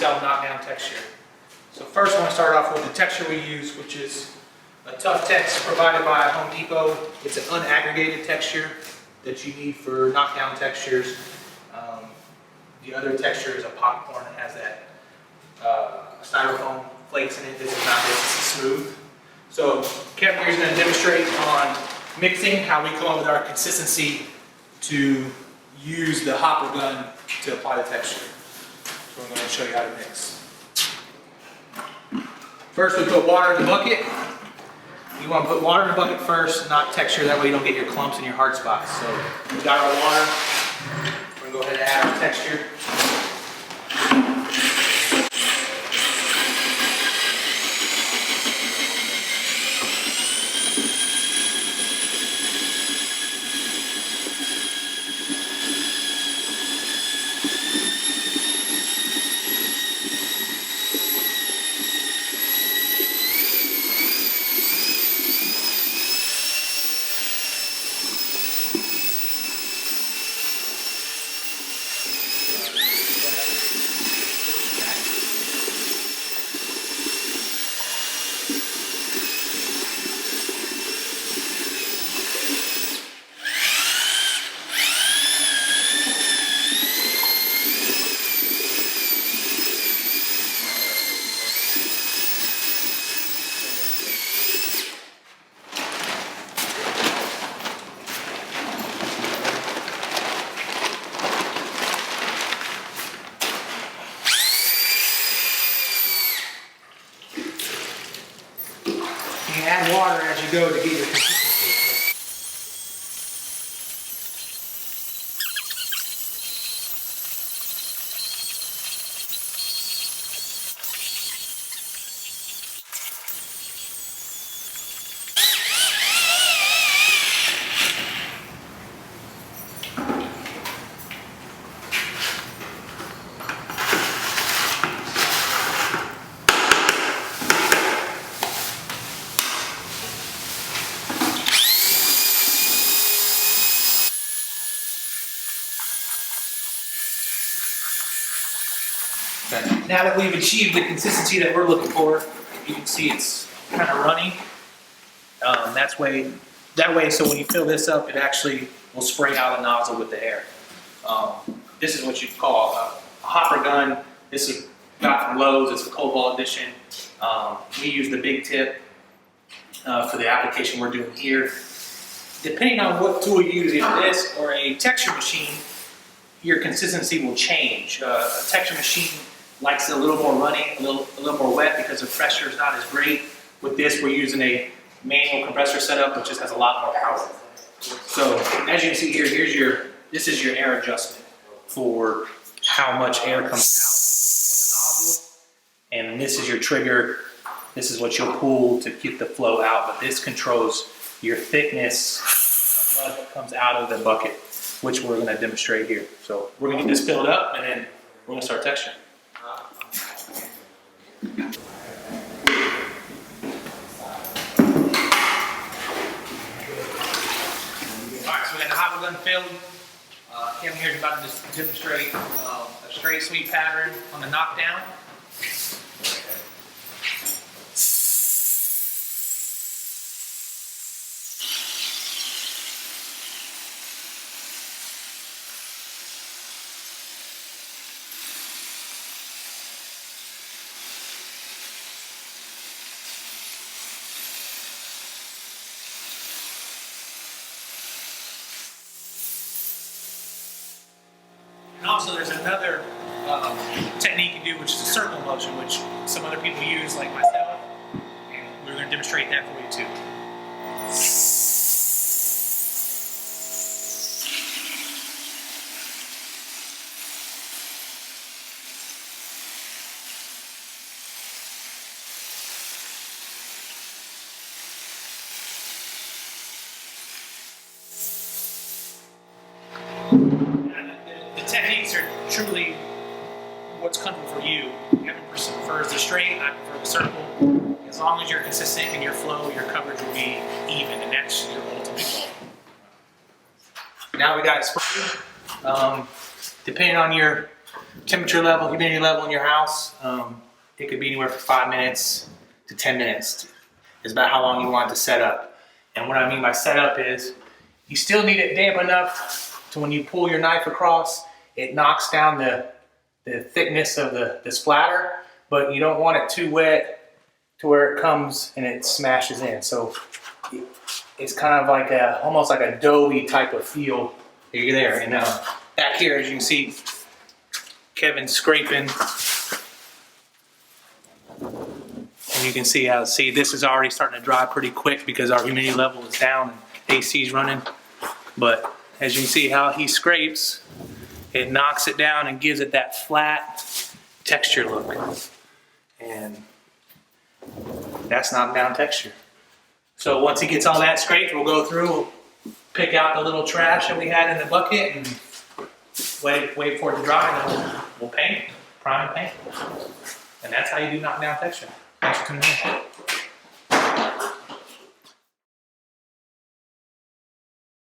do-it-yourself knockdown texture. So first I want to start off with the texture we use, which is a Tuf-Tex provided by Home Depot. It's an unaggregated texture that you need for knockdown textures. The other texture is a popcorn that has that styrofoam flakes in it. This is not this, this is smooth. So Kevin here is going to demonstrate on mixing, how we come up with our consistency to use the hopper gun to apply the texture. So I'm going to show you how to mix. First we put water in the bucket. You want to put water in the bucket first, not texture, that way you don't get your clumps and your hard spots. So we got our water. We're going to go ahead and add our texture. You can add water as you go to get your consistency. Now that we've achieved the consistency that we're looking for, you can see it's kind of runny. That way, so when you fill this up, it actually will spray out a nozzle with the air. This is what you call a hopper gun. This is got from Lowe's. It's a Cobalt edition. We use the big tip for the application we're doing here. Depending on what tool you use, either this or a texture machine, your consistency will change. A texture machine likes it a little more runny, a little more wet because the pressure is not as great. With this, we're using a manual compressor setup, which just has a lot more power. So as you can see here, this is your air adjustment for how much air comes out of the nozzle, and this is your trigger. This is what you'll pull to get the flow out, but this controls your thickness of mud that comes out of the bucket, which we're going to demonstrate here. So we're going to get this filled up, and then we're going to start texturing. Alright, so we got the hopper gun filled. Kevin here is about to just demonstrate a straight sweep pattern on the knockdown. And also there's another technique you do, which is a circle motion, which some other people use, like myself, and we're going to demonstrate that for you too. The techniques are truly what's comfortable for you. Kevin prefers the straight, I prefer the circle. As long as you're consistent in your flow, your coverage will be even, and that's your ultimate goal. Now we got it sprayed. Depending on your temperature level, humidity level in your house. It could be anywhere from 5 minutes to 10 minutes. Is about how long you want it to set up. And what I mean by setup is you still need it damp enough to when you pull your knife across, it knocks down the thickness of the splatter, but you don't want it too wet to where it comes and it smashes in. So it's kind of like almost like a doughy type of feel there. And back here, as you can see, Kevin's scraping. And you can see how, this is already starting to dry pretty quick because our humidity level is down and AC is running. But as you can see how he scrapes, it knocks it down and gives it that flat texture look. And that's knockdown texture. So once he gets all that scraped, we'll go through, we'll pick out the little trash that we had in the bucket and wait for it to dry, and we'll paint it, prime and paint. And that's how you do knockdown texture. Thanks for tuning in.